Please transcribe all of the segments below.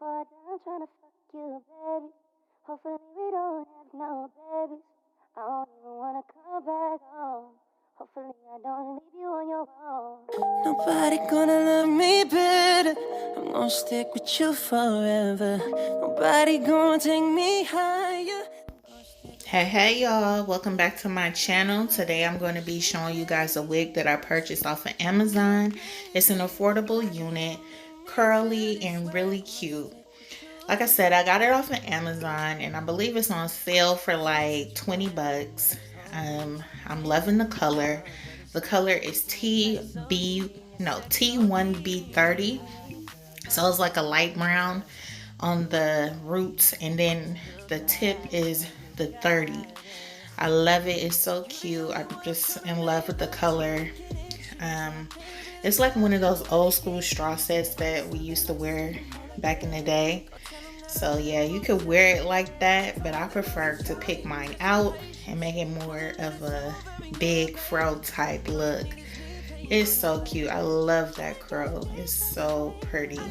for a dime trying to fuck you, baby. Hopefully we don't have no babies. I don't even wanna come back home. Hopefully I don't leave you on your own. Nobody gonna love me better. I'm gonna stick with you forever. Nobody gonna take me higher. Hey y'all, welcome back to my channel. Today I'm going to be showing you guys a wig that I purchased off of Amazon. It's an affordable unit, curly and really cute. Like I said, I got it off of Amazon and I believe it's on sale for like 20 bucks. I'm loving the color. The color is T1B30. So it's like a light brown on the roots, and then the tip is the 30. I love it. It's so cute. I'm just in love with the color. It's like one of those old school straw sets that we used to wear back in the day. So yeah, you could wear it like that, but I prefer to pick mine out and make it more of a big fro type look. It's so cute. I love that curl. It's so pretty.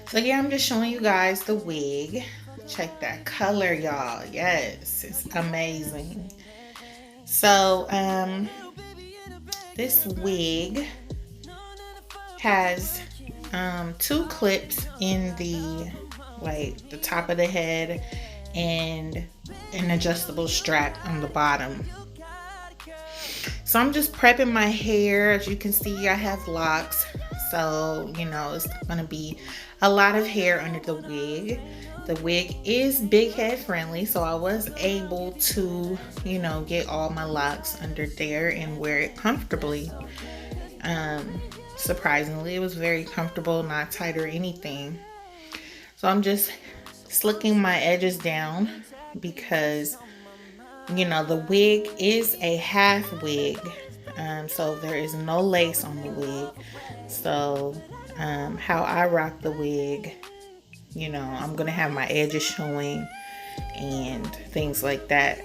So yeah, I'm just showing you guys the wig. Check that color, y'all. Yes, it's amazing. So this wig has two clips in the top of the head and an adjustable strap on the bottom. So I'm just prepping my hair. As you can see, I have locks, so you know it's gonna be a lot of hair under the wig. The wig is big head friendly, so I was able to, you know, get all my locks under there and wear it comfortably. Surprisingly, it was very comfortable, not tight or anything. So I'm just slicking my edges down because, you know, the wig is a half wig. So there is no lace on the wig. So how I rock the wig, you know, I'm gonna have my edges showing and things like that.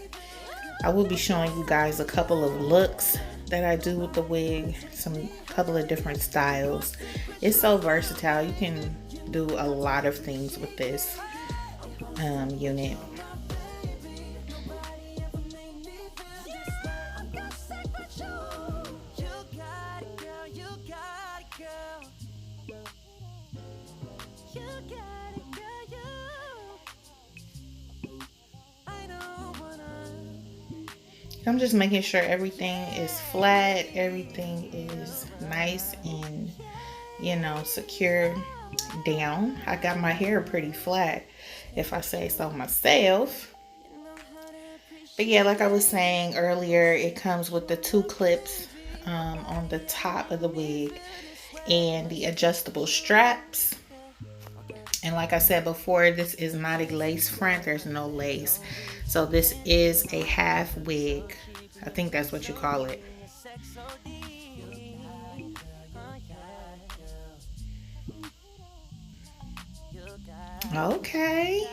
I will be showing you guys a couple of looks that I do with the wig, couple of different styles. It's so versatile. You can do a lot of things with this unit. I'm just making sure everything is flat, everything is nice and, you know, secure down. I got my hair pretty flat, if I say so myself. But yeah, like I was saying earlier, it comes with the two clips on the top of the wig and the adjustable straps. And like I said before, this is not a lace front. There's no lace. So this is a half wig. I think that's what you call it. Okay.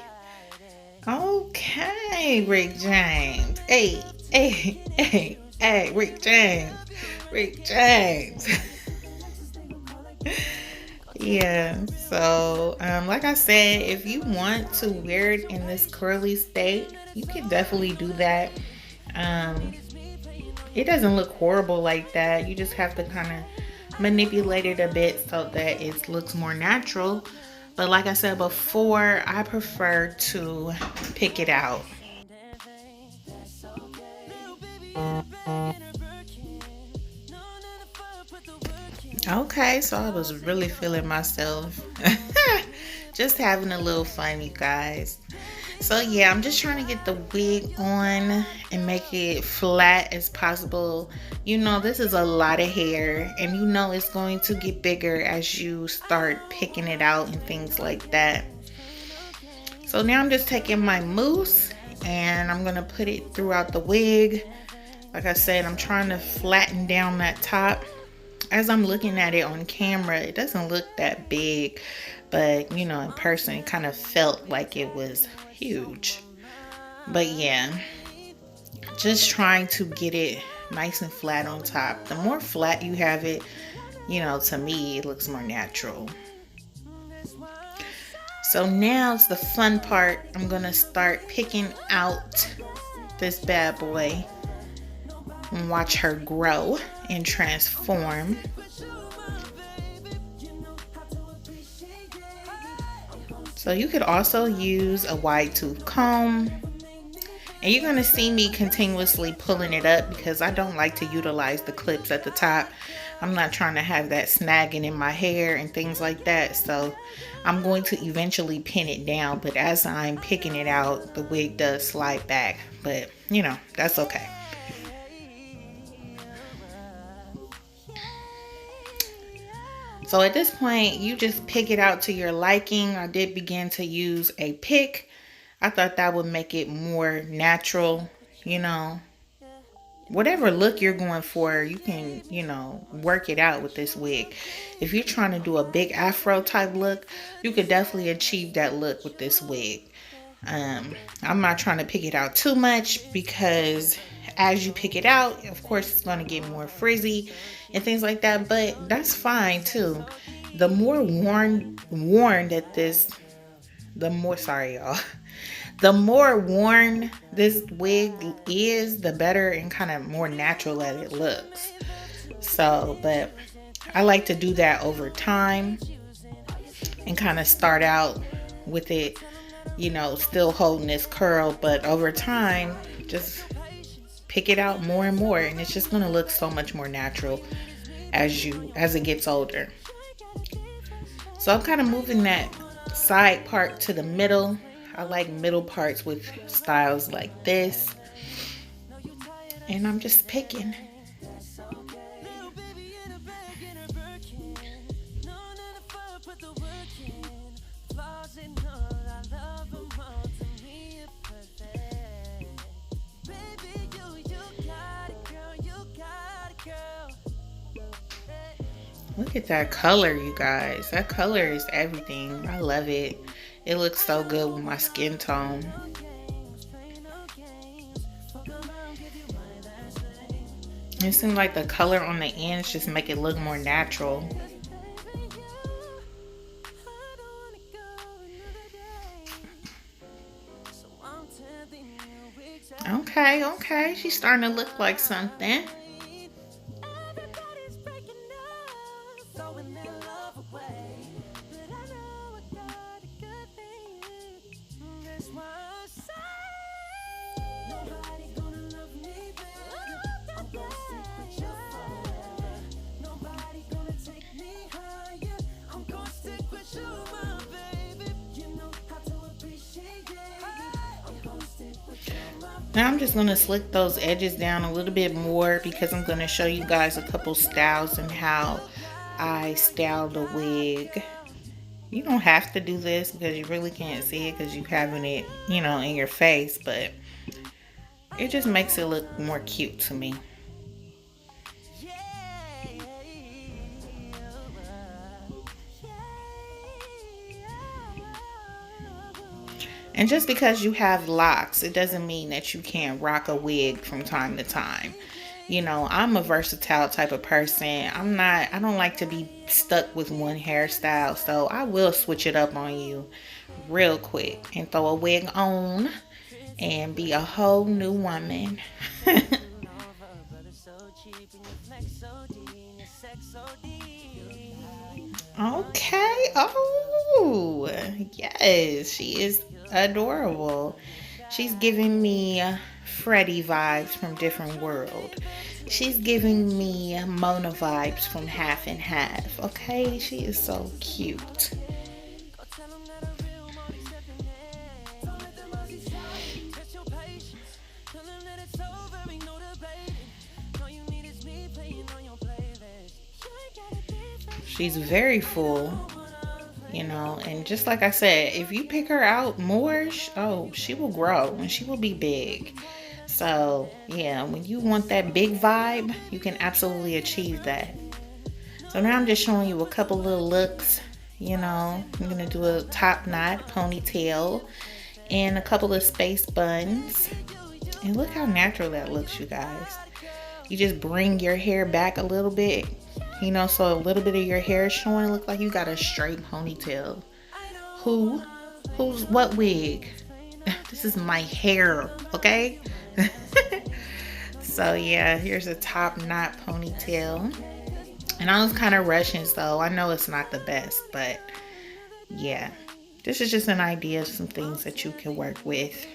Okay, Rick James. Hey, Rick James. Rick James. Yeah, so like I said, if you want to wear it in this curly state, you can definitely do that. It doesn't look horrible like that. You just have to kind of manipulate it a bit so that it looks more natural. But like I said before, I prefer to pick it out. Okay, so I was really feeling myself. Just having a little fun, you guys. So yeah, I'm just trying to get the wig on and make it flat as possible. You know, this is a lot of hair, and you know it's going to get bigger as you start picking it out and things like that. So now I'm just taking my mousse and I'm gonna put it throughout the wig. Like I said, I'm trying to flatten down that top. As I'm looking at it on camera, it doesn't look that big, but you know, in person it kind of felt like it was huge. But yeah, just trying to get it nice and flat on top. The more flat you have it, you know, to me it looks more natural. So now's the fun part. I'm gonna start picking out this bad boy and watch her grow and transform. So you could also use a wide tooth comb. And you're going to see me continuously pulling it up because I don't like to utilize the clips at the top. I'm not trying to have that snagging in my hair and things like that. So I'm going to eventually pin it down. But as I'm picking it out, the wig does slide back. But, you know, that's okay. So at this point, you just pick it out to your liking. I did begin to use a pick. I thought that would make it more natural, you know. Whatever look you're going for, you can, you know, work it out with this wig. If you're trying to do a big afro type look, you could definitely achieve that look with this wig. I'm not trying to pick it out too much because as you pick it out, of course, it's going to get more frizzy and things like that, but that's fine too. The more worn that this, the more, sorry y'all, the more worn this wig is, the better and kind of more natural that it looks. So, but I like to do that over time and kind of start out with it, you know, still holding this curl, but over time, just pick it out more and more, and it's just going to look so much more natural as it gets older. So I'm kind of moving that side part to the middle. I like middle parts with styles like this. And I'm just picking. Look at that color, you guys. That color is everything. I love it. It looks so good with my skin tone. It seems like the color on the ends just make it look more natural. Okay. She's starting to look like something. Now I'm just going to slick those edges down a little bit more because I'm going to show you guys a couple styles and how I style the wig. You don't have to do this because you really can't see it because you're having it, you know, in your face, but it just makes it look more cute to me. And just because you have locks, it doesn't mean that you can't rock a wig from time to time. You know, I'm a versatile type of person. I don't like to be stuck with one hairstyle. So I will switch it up on you real quick and throw a wig on and be a whole new woman. Okay. Oh, yes. She is adorable. She's giving me Freddie vibes from Different World. She's giving me Mona vibes from Half and Half. Okay, she is so cute. She's very full, you know, and just like I said, if you pick her out more, she will grow and she will be big. So yeah, when you want that big vibe, you can absolutely achieve that. So now I'm just showing you a couple little looks. You know, I'm gonna do a top knot, ponytail, and a couple of space buns. And look how natural that looks, you guys. You just bring your hair back a little bit, you know, so a little bit of your hair is showing. Look like you got a straight ponytail. Who? Who's what wig? This is my hair, okay? So yeah, here's a top knot ponytail. And I was kind of rushing, so I know it's not the best, but yeah. This is just an idea of some things that you can work with.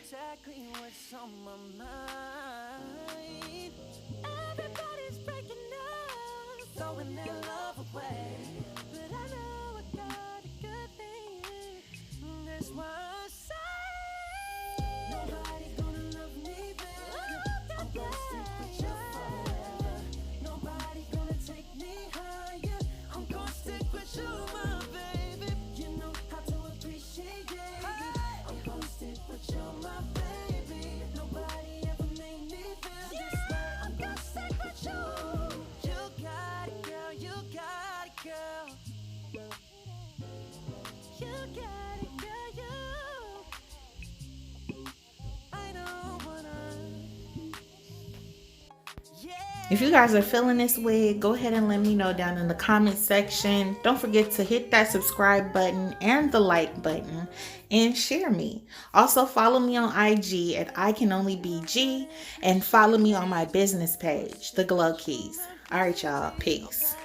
If you guys are feeling this wig, go ahead and let me know down in the comment section. Don't forget to hit that subscribe button and the like button and share me. Also follow me on IG at ICanOnlyBG and follow me on my business page, The Glow Keys. All right, y'all. Peace.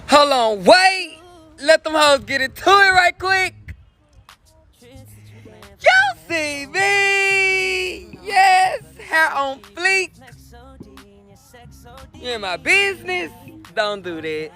Hold on, wait. Let them hoes get into it right quick. Y'all see me? Yes, hair on fleek. You in my business? Don't do that.